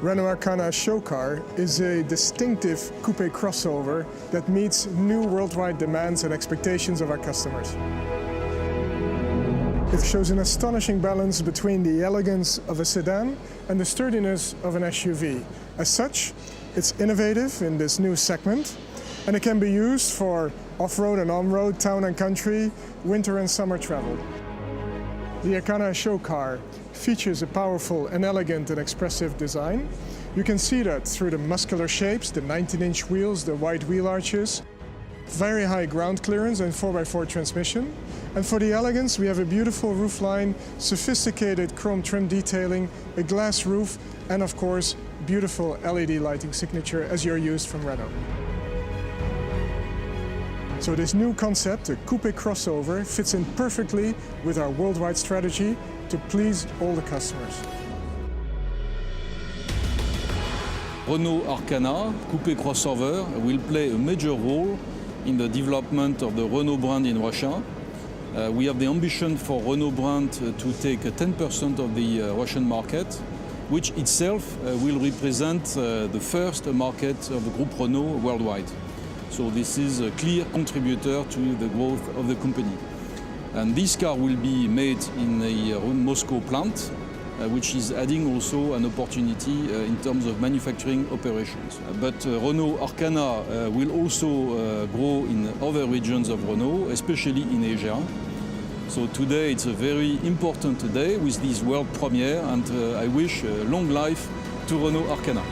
Renault Arkana show car is a distinctive coupé crossover that meets new worldwide demands and expectations of our customers. It shows an astonishing balance between the elegance of a sedan and the sturdiness of an SUV. As such, it's innovative in this new segment, and it can be used for off-road and on-road, town and country, winter and summer travel. The Arkana show car features a powerful and elegant and expressive design. You can see that through the muscular shapes, the 19-inch wheels, the wide wheel arches, very high ground clearance and 4x4 transmission. And for the elegance, we have a beautiful roofline, sophisticated chrome trim detailing, a glass roof, and of course, beautiful LED lighting signature as you're used from Renault. So this new concept, a coupé crossover, fits in perfectly with our worldwide strategy to please all the customers. Renault Arkana coupé-crossover will play a major role in the development of the Renault brand in Russia. We have the ambition for Renault brand to take 10% of the Russian market, which itself will represent the first market of the Group Renault worldwide. So this is a clear contributor to the growth of the company. And this car will be made in a Moscow plant, which is adding also an opportunity in terms of manufacturing operations. But Renault Arkana will also grow in other regions of Renault, especially in Asia. So today it's a very important day with this world premiere, and I wish long life to Renault Arkana.